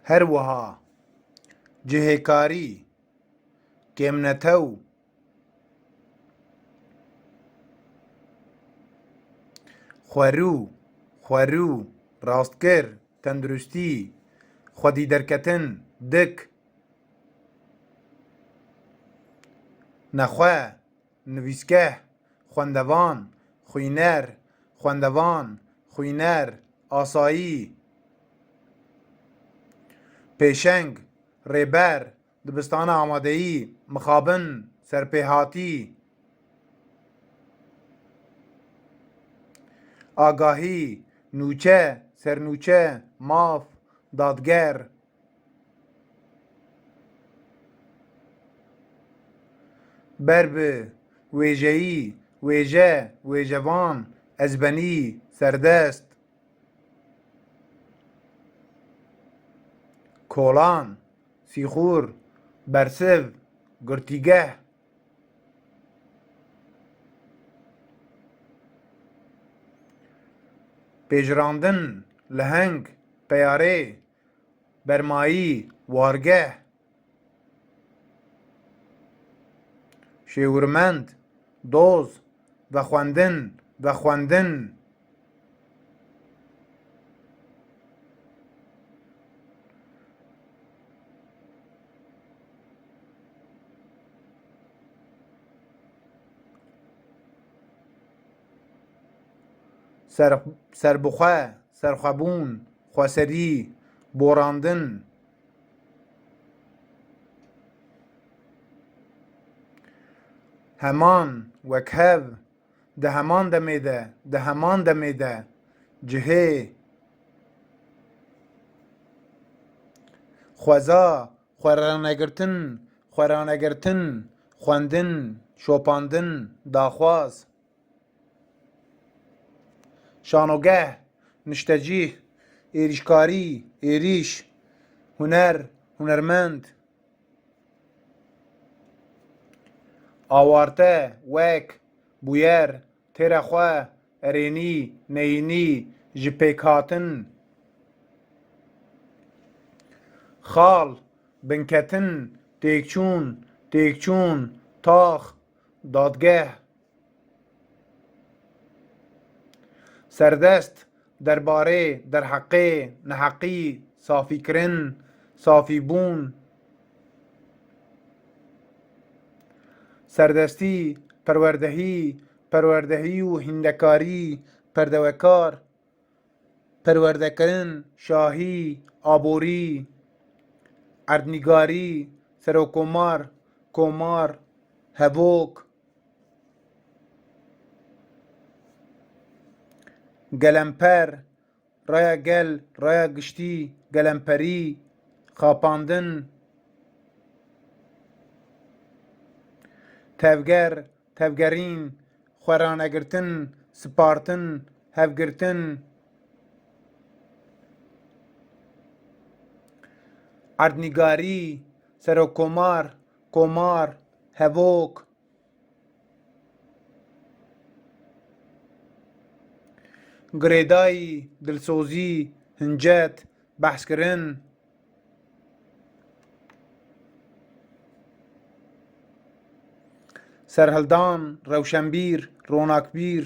هەروەها جێهێکاری کێمنەتە و خوەروو ڕاستکر تەندروستی خودی دەرکەتن دک نەخوێ نویسگەه خوێندەوان خوێنەر خوێندەوان خوێنەر ئاسایی پێشەنگ ڕێبەر دبستانە ئامادەیی مخابن سەرپێهاتی ئاگاهی نوچە سەرنوچە ماف دادگەر بەربە وێژەیی وێژە وێژەوان ئەزبەنی سەردەست کۆڵان سیخور بەرسڤ گورتیگەه پێژراندن لەهەنگ پەیارێ بەرمایی وارگەه شێورمەند دۆز بەخوێندن سەربخوێ سەرخەبوون خوێسەری بۆڕاندن هەمان وەک هەڤ دە هەمان دەمێدە جهێ خوێزا خوێرانەگرتن خوێندن شۆپاندن داخواز شانۆگەه نیشتەجیه ئێریشکاری ئێریش هونەر هونەرمەند ئاوارتە وەک بویەر تێرەخوێ ئەرێنی نەیینی ji pêkhatin xal binketin têkçûn tax dadgeh سەردەست دەربارەی دەرهەقê نەهەقی سافیکردن سافیبوون سەردەستی پەروەردەهی و هیندەکاری پەردەوەکار پەروەردەکردن شاهی ئابووری ئەردنیگاری سەرۆکۆمار کۆمار هەڤۆک گەلەمپەر ڕای گەل ڕای گشتی گەلەمپەری خاپاندن تەڤگەر تەڤگەرین خوێرانەگرتن سپارتن هەڤگرتن ئەردنیگاری سەرۆکۆمار کۆمار هەڤۆک گرێدایی دڵسۆزی هەنجەت بەحسکردن سەرهەڵدان ڕەوشەنبیر ڕۆناکبیر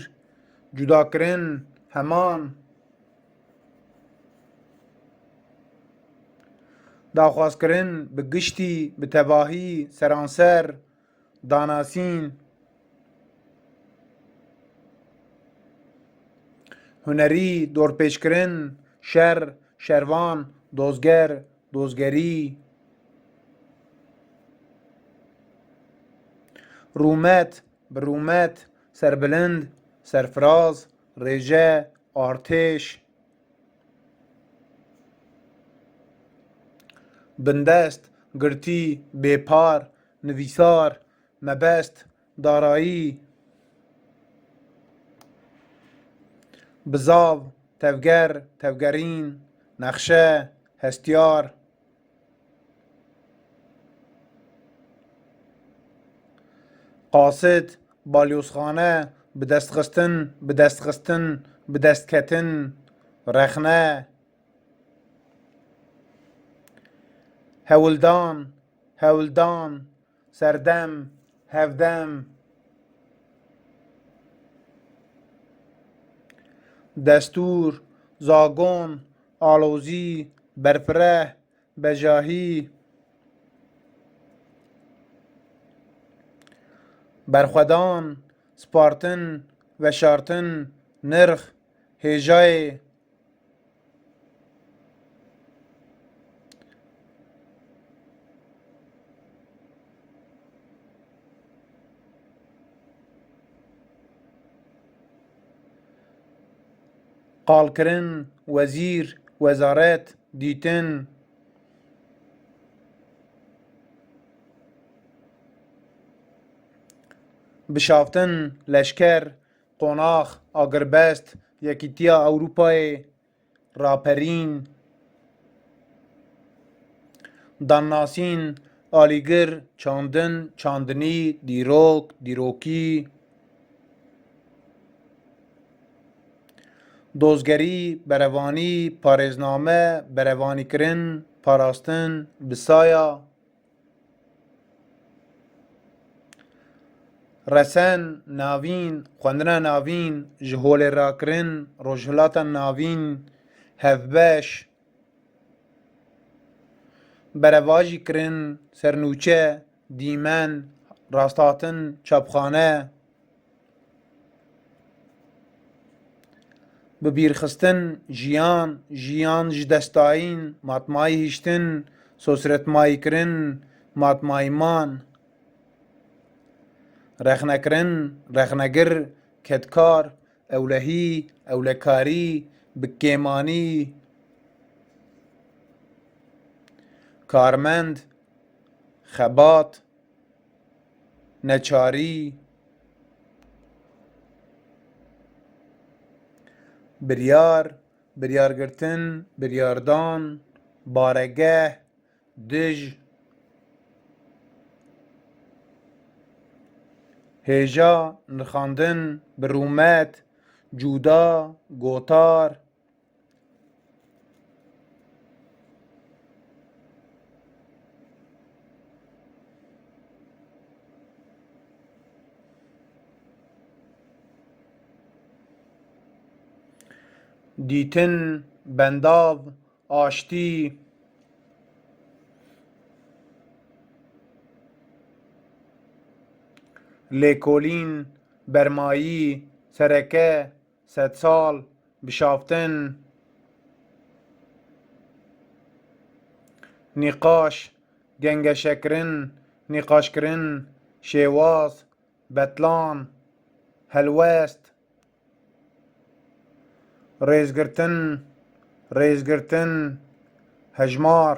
جوداکردن هەمان داخوازکردن bi giştî bi tevahî seranser danasîn hunerî dorpêçkirin şer şervan dozger dozgerî rûmet bi rûmet serbilind serfiraz rêje artêş bindest girtî bêpar nivîsar mebest darayî bizav tevger tevgerîn nexşe hestiyar qasid balyozxane bidestxistin bidestketin rexne هەولدان هەولدان سەردەم هەڤدەم دەستور زاگۆن ئاڵۆزی بەرفرە بەژاهی بەرخوەدان سپارتن veşartin nirx hêjayê qalkirin wezîr wezaret dîtin bişaftin leşker qonax agirbest Yekîtiya Ewropayê raperîn dannasîn alîgir çandin çandinî dîrok dîrokî dozgerî berevanî parêzname berevanîkirin parastin bisaya resen navîn xwendina navîn ji holêrakirin rojhilata navîn hevbeş berevajî kirin sernûçe dîmen rasthatin çapxane bi bîrxistin jiyan jiyan ji destayîn matmayî hîştin sosretmayîkirin matmayîman rexnekirin rexnegir kedkar ewlehî ewlekarî bi kêmanî karmend xebat neçarî biryar biryargirtin biryardan baregeh dij hêja nirxandin bi rûmet cuda gotar dîtin bendav aştî lêkolîn bermayî sereke sedsal bişaftin nîqaş gengeşekirin nîqaşkirin şêwaz betlan helwest rêzgirtin rêzgirtin hejmar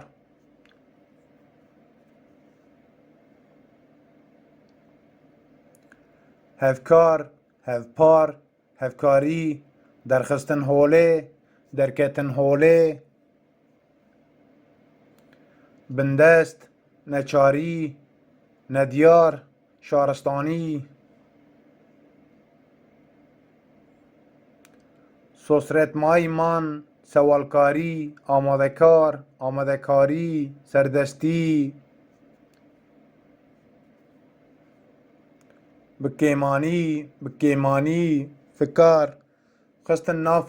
hevkar hevpar hevkarî derxistin holê derketin holê bindest neçarî nediyar şaristanî sosretmayîman sewalkarî amadekar amadekarî serdestî bikêmanî fikar xistin nav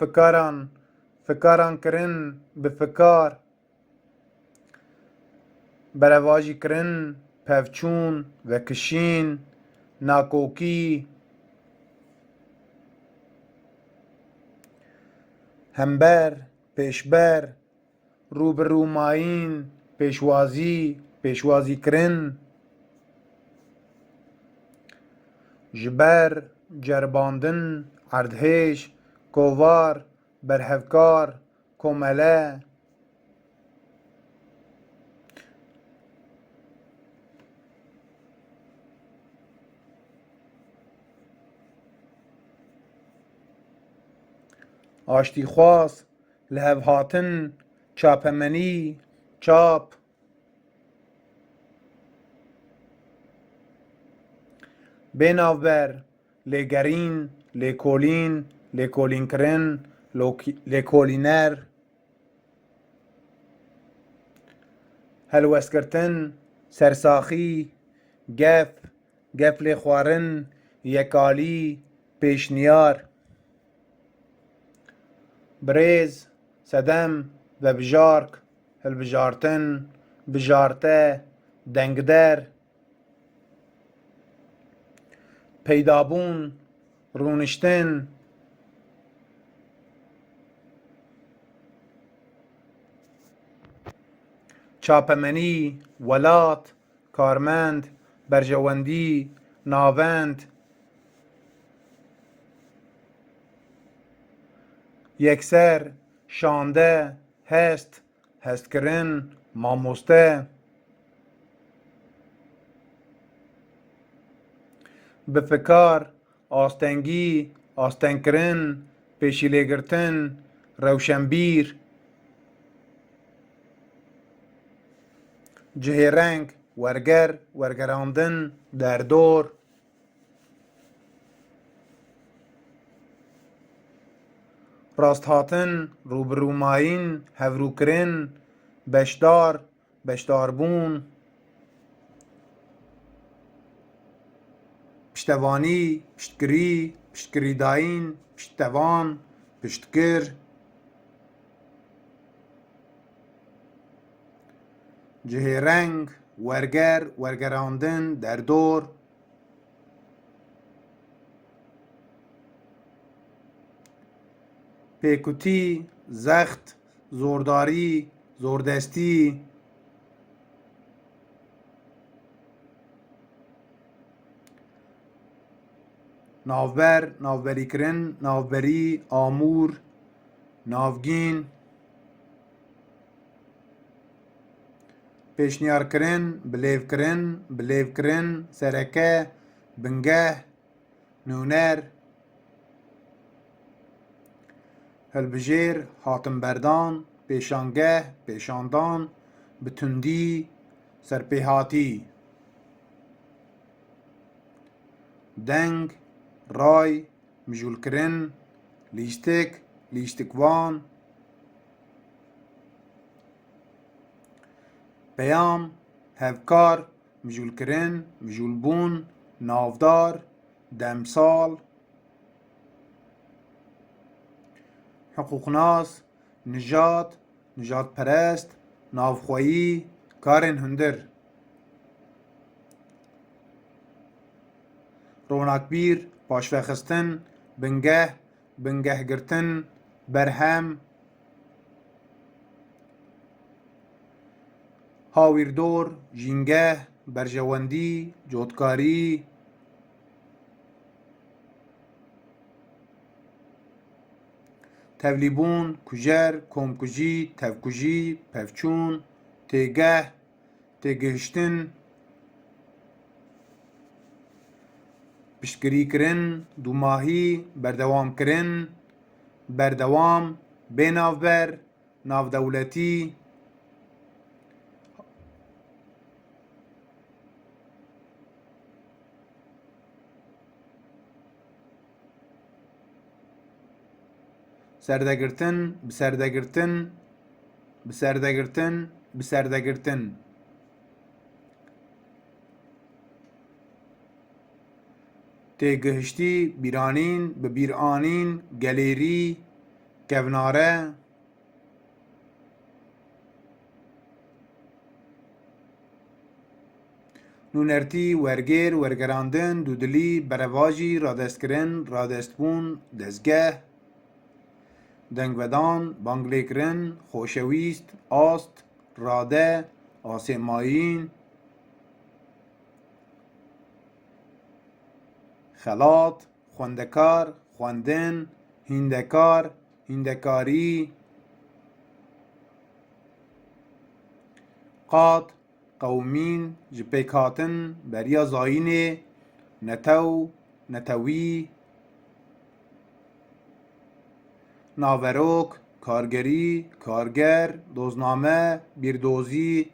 fikaran kirin bi fikar berevajî kirin pevçûn vekişîn nakokî hember pêşber rûbirûmayîn pêşwazîkirin ji ber cerbandin erdhêj kovar berhevkar komele aştîxwaz li hevhatin çapemenî çap bênavber lêgerîn lêkolîn lêkolînkirin lêkolîner هەلوەسکردن سەرساخی گەف گەف لێ خواردن یەکالی پێشنیار برێز سەدەم vebjark hilbijartin bijarte dengder peydabûn rûniştin çapemenî welat karmend berjewendî navend yekser şande hest hestkirin mamoste bifikar astengî astengkirin pêşîlêgirtin rewşenbîr cihêreng werger wergerandin derdor rasthatin rûbirûmayîn hevrûkirin beşdar beşdarbûn piştevanî piştkirî piştkirîdayîn piştevan piştkir cihêreng werger wergerandin derdor pêkutî zext zordarî zordestî navber navberîkirin navberî amûr navgîn pêşniyarkirin bilêvkirin bilêvkirin sereke bingeh nûner hilbijêr hatinberdan pêşangeh pêşandan bi tundî serpêhatî deng ray mijûlkirin lîstik lîstikvan peyam hevkar mijûlkirin mijûlbûn navdar demsal hiqûqnas nijat nijatperest navxweyî karên hundir ronakbîr paşvexistin bingeh bingehgirtin berhem hawîrdor jîngeh berjewendî cotkarî tevlîbûn kujer komkujî tevkujî pevçûn têgeh têgihiştin piştgirîkirin dûmahî berdewamkirin berdewam bênavber navdewletî serdegirtin biserdegirtin biserdegirtin biserdegirtin têgihiştî bîranîn bi bîranîn gelêrî kevnare nûnertî wergêr wergerandin dûdilî berevajî radestkirin radestbûn dezgeh dengvedan banglêkirin xoşewîst ast rade asêmayîn xelat xwendekar xwendin hîndekar hîndekarî qat qewmîn ji pêk hatin beriya zayînê netew netewî naverok kargerî karger dozname bîrdozî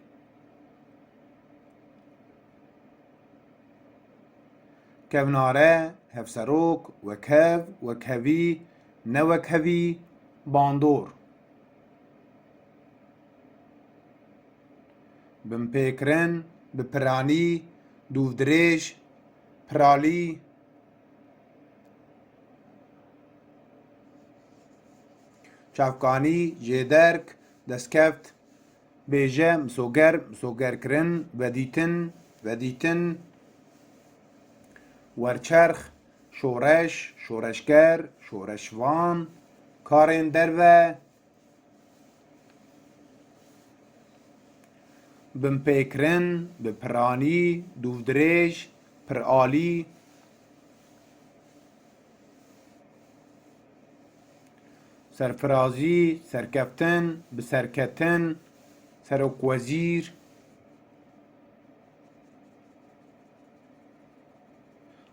kevnare hevserok wekhev wekhevî newekhevî bandor بمپیکرن بپرانی دوودرێژ پرالی çavkanî jêderk destkeft bêje misoger misogerkirin vedîtin vedîtin werçerx şoreş şoreşger şoreşvan karên derve bimpêkirin bipiranî dûvdirêj piralî serfirazî serkeftin biserketin serokwezîr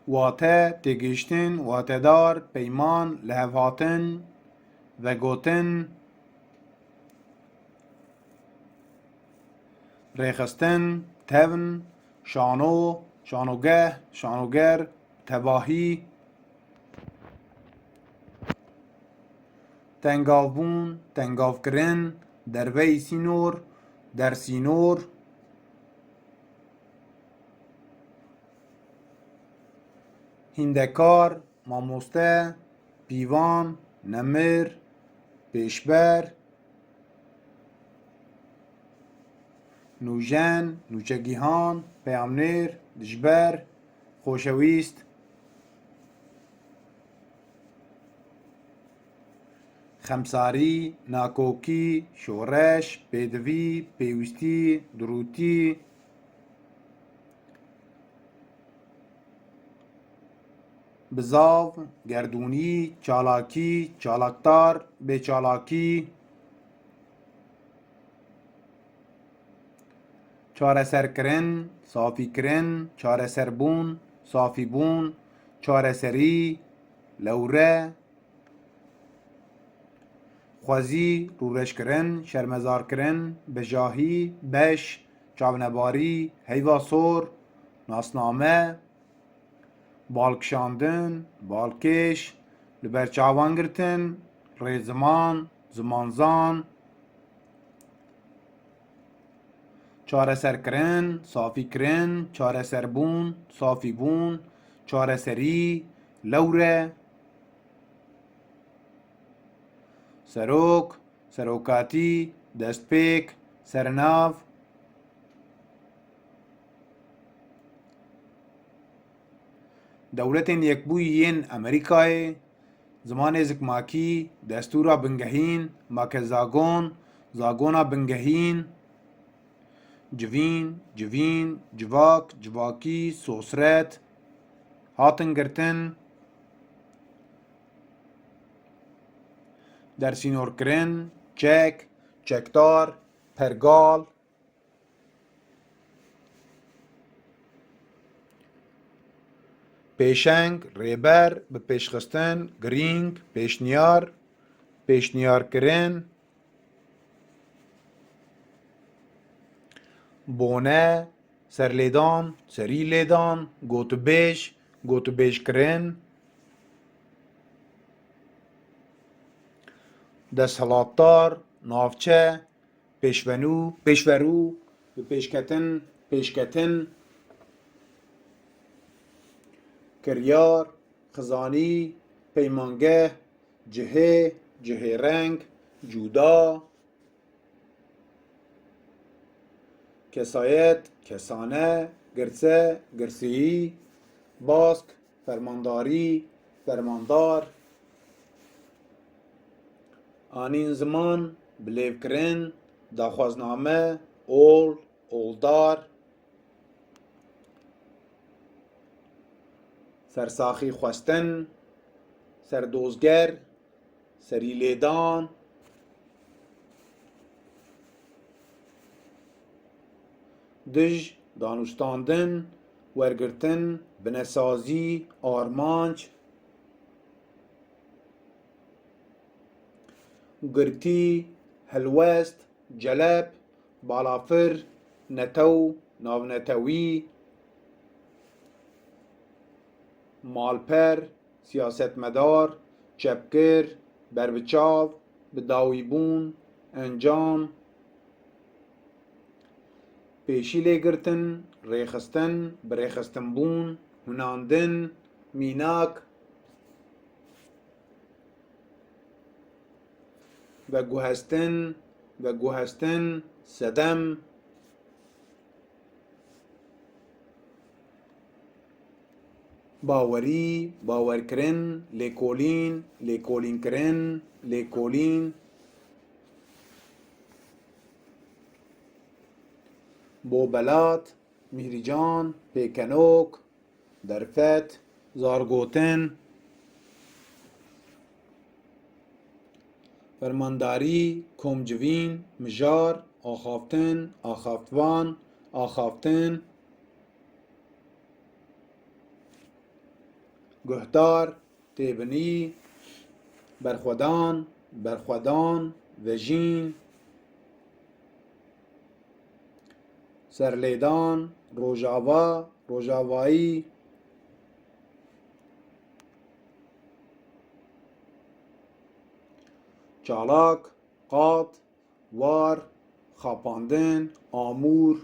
wate têgihiştin watedar peyman lihevhatin vegotin rêxistin tevn şano şanogeh şanoger tevahî tengavbûn tengavkirin derveyî sînor dersînor hîndekar mamoste pîvan nemir pêşber nûjen nûçegîhan peyamnêr dijber xoşewîst xemsarî nakokî şoreş pêdivî pêwîstî dirûtî bizav gerdûnî çalakî çalaktar bêçalakî çareserkirin safîkirin çareserbûn safîbûn çareserî lewre xwezî rûreşkirin şermezarkirin bijahî beş çavnebarî heyva sor nasname balkişandin balkêş li ber çavan girtin rêziman zimanzan çareserkirin safîkirin çareserbûn safîbûn çareserî lewre serok serokatî destpêk sernav Dewletên Yekbûyî yên Amerîkayê zimanê zikmakî destûra bingehîn makezagon zagona bingehîn civîn civîn civak civakî sosret hatin girtin dersînorkirin çek çekdar pergal pêşeng rêber bi pêşxistin girîng pêşniyar pêşniyarkirin bone serlêdan serî lêdan gotûbêj gotûbêjkirin desthilatdar navçe pêşvenû pêşverû bi pêşketin pêşketin kiryar xizanî peymangeh cihê cihêreng cuda kesayet kesane girse girseyî bask fermandarî fermandar anîn ziman bilêvkirin daxwazname ol oldar sersaxî xwestin serdozger serîlêdan dij danûstandin wergirtin binesazî armanc girtî helwest celep balafir netew navnetewî malper siyasetmedar çepkir berbiçav bi dawîbûn encam پێشی لێگرتن ڕێخستن برێخستن بوون هوناندن میناک veguhestin sedem باوەری باوەرکردن lêkolînkirin lêkolîn bobelat mihrican pêkenok derfet zargotin fermandarî komcivîn mijar axaftin axaftvan axaftin guhdar têbinî berxwedan berxwedan vejîn serlêdan rojava rojavayî çalak qat war xapandin amûr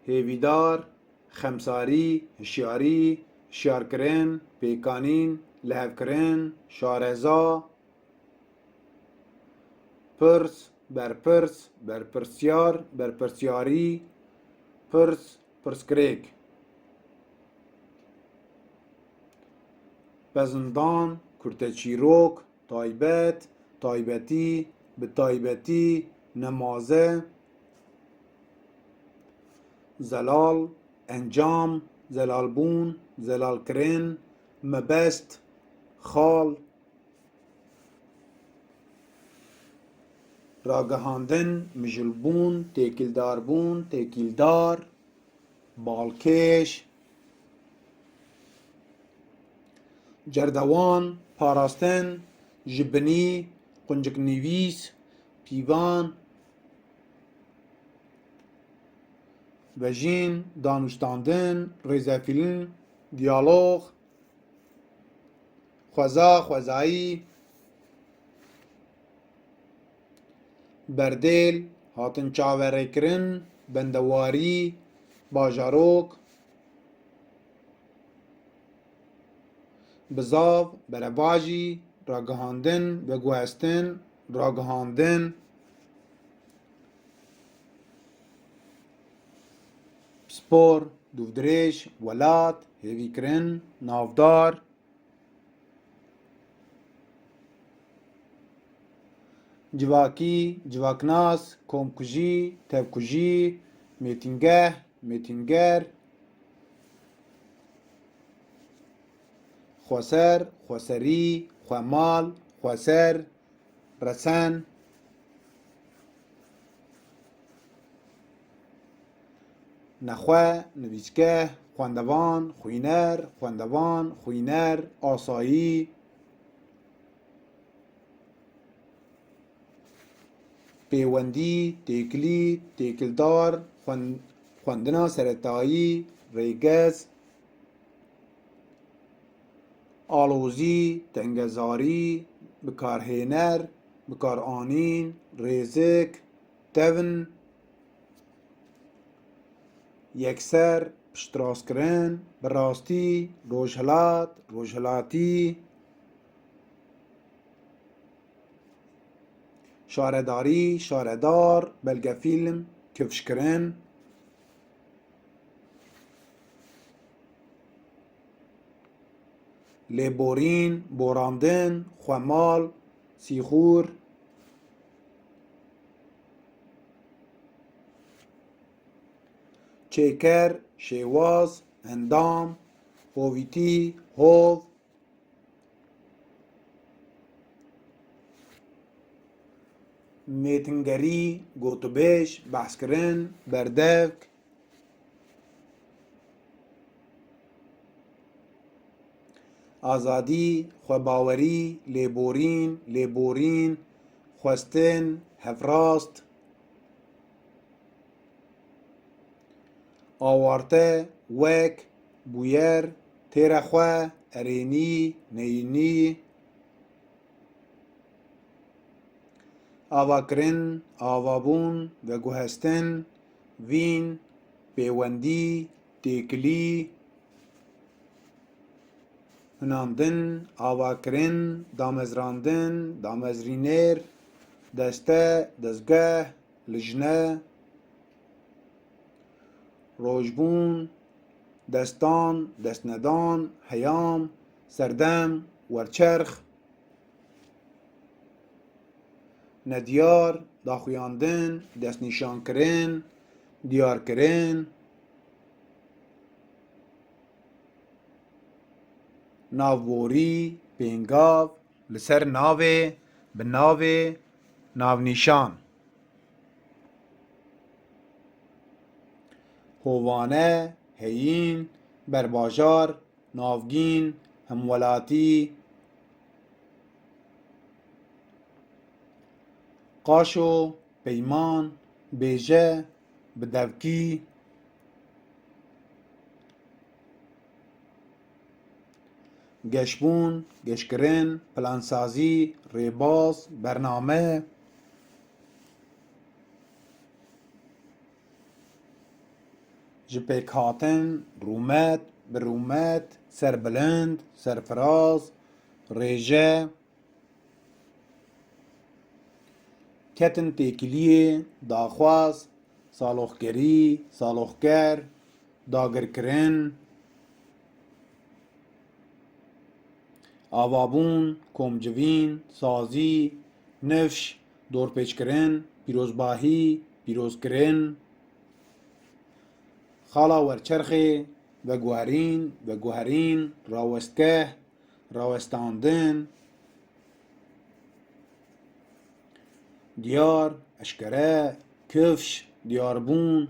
hêvîdar xemsarî hişyarî hişyarkirin pêkanîn lehevkirin şareza pirs berpirs berpirsyar berpirsyarî pirs pirskirêk bezindan kurteçîrok taybet taybetî bi taybetî nemaze zelal encam zelalbûn zelalkirin mebest xal ragihandin mijilbûn têkildarbûn têkîldar balkêş cerdewan parastin ji binî qunciknivîs pîvan vejîn danûstandin rêzefîlin diyalog xweza xwezayî berdêl hatin çaverêkirin bendewarî bajarok bizav berebajî ragihandin veguhestin ragihandin spor dûvdirêj welat hêvîkirin navdar civakî civaknas komkujî tevkujî mêtîngeh mêtînger xweser xweserî xwemal xweser resen nexwe nivîsgeh xwendevan xwîner xwendevan xwîner asayî pêwendî têkilî têkildar xwendina seretayî rêgez alozî tengezarî bikarhêner bikaranîn rêzik tevn yekser piştiraskirin bi rastî rojhilat rojhilatî şaredarî şaredar belgefîlm kifşkirin lêborîn borandin xwemal sîxûr çêker şêwaz endam hovîtî hov mêtingerî gotûbêj behskirin berdevk azadî xwebawerî lêborîn lêborîn xwestin hevrast awarte wek bûyer têre xwe erênî neyînî آواکرین، آوابون و گوهستن، وین، پیوندی، تکلی، هناندن، آواکرین، دامزراندن، دامزرینر، دسته، دزگه، لجنه، روجبون، دستان، دستندان، هیام، سردم، ورچرخ، ندیار، داخویاندن، دست نشان کرن، دیار کرن، ناوبوری، پینگاو، لسر ناوه، بناوه، ناو نشان، هوانه، هیین، برباجار، ناوگین، همولاتی، قاشو، پیمان، بیجه، بدوکی، گشبون، گشکرین، پلانسازی، ریباز، برنامه، جپیک هاتن، رومت، برومت، سربلند، سرفراز، ریجه، کتن تکلیه، داخواز، سالوخگری، سالوخگر، داگرکرین، آوابون، کمجوین، سازی، نفش، دورپیچکرین، پیروزباهی، پیروزکرین، خالا ورچرخی و گوهرین، راوستگه، راوستاندن، دیار، اشکره، کفش، دیاربون،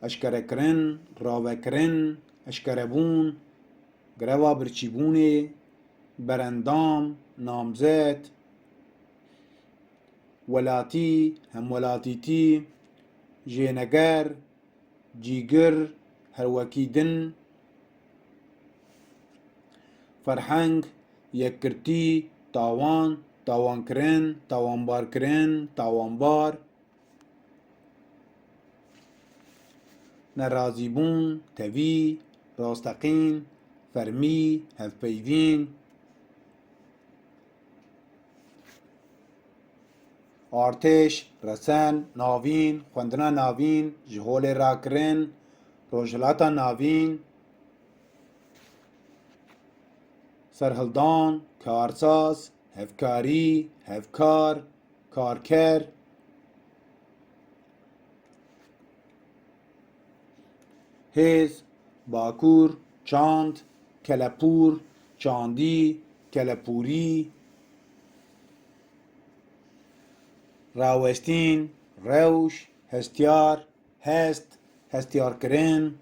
اشکره کرن، راوه کرن، اشکره بون، گروا برچیبونه، برندام، نامزد، ولاتی، همولاتیتی، جینگر، جیگر، هروکیدن، فرهنگ، یکرتی، تاوان، تاوان کرن، تاوانبار کرن، تاوانبار، نرازیبون، توی، راستقین، فرمی، هفپیوین، آرتش، رسن، ناوین، خوندنا ناوین، جهول راکرن، روژلاتا ناوین، سرهلدان، کارساز، هفکاری، هفکار، کارکر، هیز، باکور، چاند، کلپور، چاندی، کلپوری، راوستین، روش، هستیار، هست، هستیار کرن،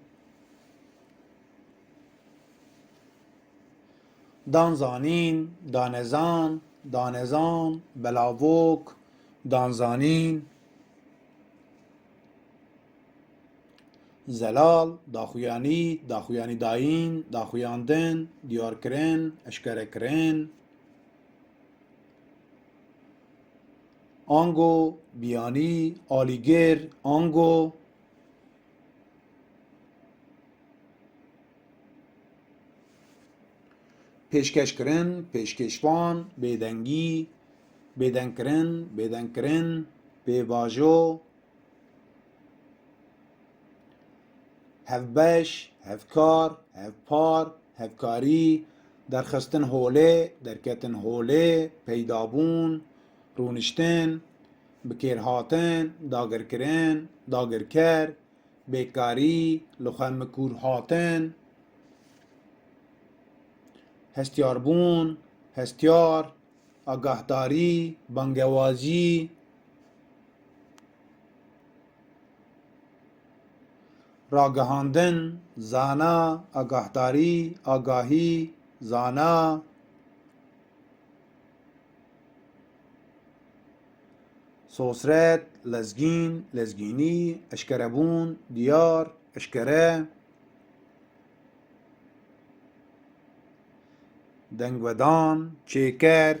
دانزانین، دانزان، دانزان، بلاوک، دانزانین، زلال، داخویانی، داخویانی داین، داخویاندن، دیار کرن، اشکره کرن، آنگو، بیانی، آلیگر، آنگو، پیشکش کرن، پیشکشوان، بیدنگی، بیدن کرن، بیدن کرن، بیواجو، هفبش، هفکار، هفپار، هفکاری، درخستن هوله، درکتن هوله، پیدابون، رونشتن، بکیرهاتن، داگرکرن، داگرکر، بیکاری، لخمکور هاتن، هستیاربون، هستیار، آگاهداری، بانگوازی، راگهاندن، زانا، آگاهداری، آگاهی، زانا، سوسرت، لزگین، لزگینی، اشکربون، دیار، اشکره، دنگودان چیکر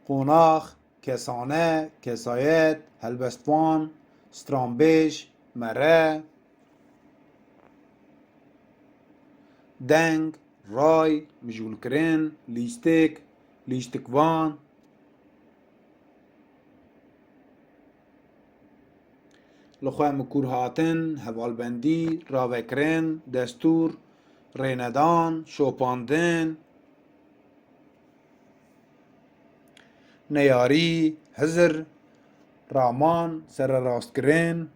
قوناخ کسانه کسایت هلبستوان سترامبیش مره دنگ رای مجول کرن لیستک لیستکوان لخواه مکور هاتن هوالبندی راوکرن دستور ریندان شوپاندن نیاری هزر رامان سر راست کرن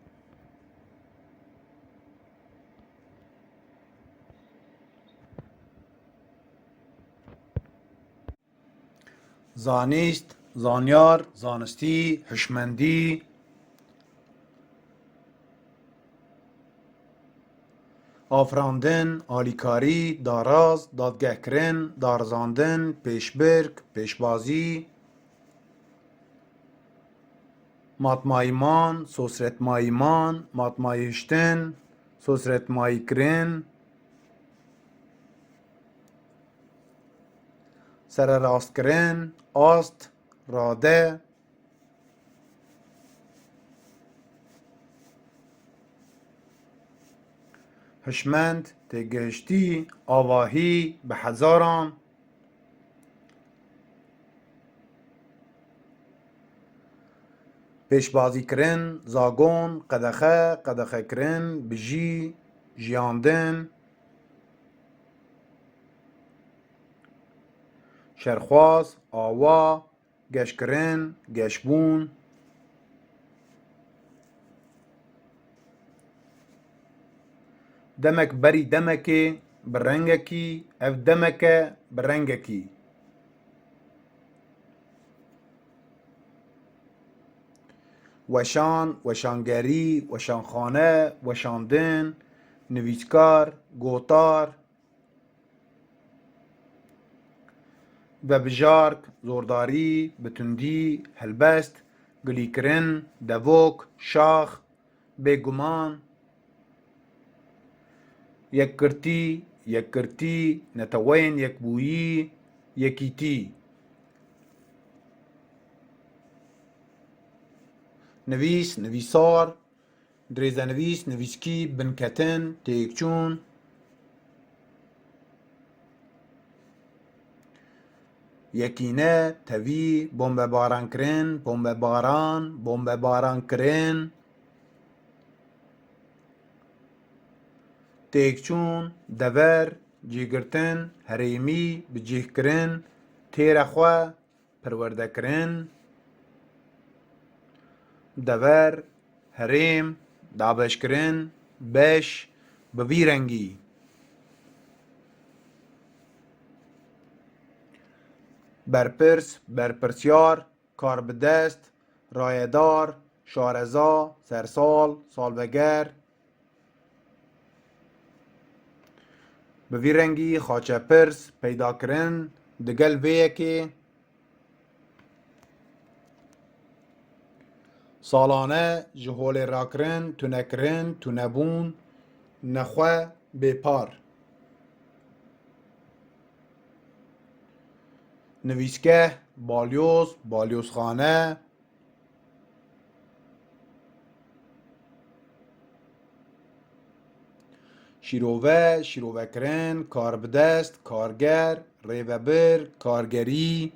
زانیست زانیار زانستی حشمندی آفراندن آلیکاری داراز دادگه کرن دارزاندن پیشبرک پیشبازی ماتمایمان سوسرتمایمان ماتمایشتن سوسرتمایی کرن سر راست کرن آست راده هشمند تگهشتی آواهی به هزاران پیشبازی کرن زاگون قدخه کرن بجی جیاندن شرخواز آوا گش کرن گشبون دمک بری دمکی برنگکی اف دمک برنگکی وشان وشانگری وشانخانه وشاندن نویسکار گوتار و بجارک زورداری بتندی هلبست گلیکرن دوک شاخ بگمان یک کرتی نتوین یک بویی یکیتی نویس نویسار دریزه نویس نویسکی بنکتن تیکچون یکینه توی بمب باران کرن بمب باران کرن تیکچون دور جیگرتن هریمی بجیه کرن تیرخوا پرورده کرن دور هریم دابش کرن بش بویرنگی برپرسیار کار بدست رایدار شارزا سرسال سالوگر بویرنگی خاچه پرس پیدا کرن دگل ویکی سالانه جهول راکرن تونکرن تونبون نخوه بپار نویسگه بالیوزخانه شیروه کرن کاربدست کارگر ریوبر کارگری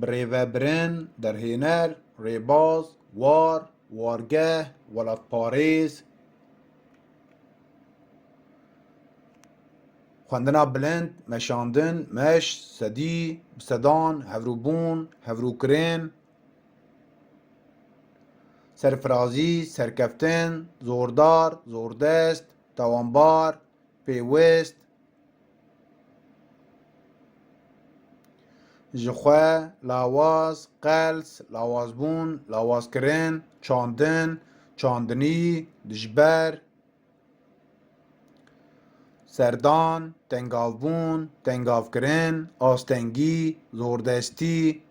ریوبرن درهینر ریباز وارگه ولات پاریز خواندنا بلند مشاندن مش سدی بسدان هفروبون هفروکرین سرفرازی سرکفتن زوردار زوردست توانبار پیوست جخوه لاواز قلس لاوازبون لاوازکرین چاندن چاندنی دجبر سردان تنگاوبون تنگاوکرین آستنگی زوردستی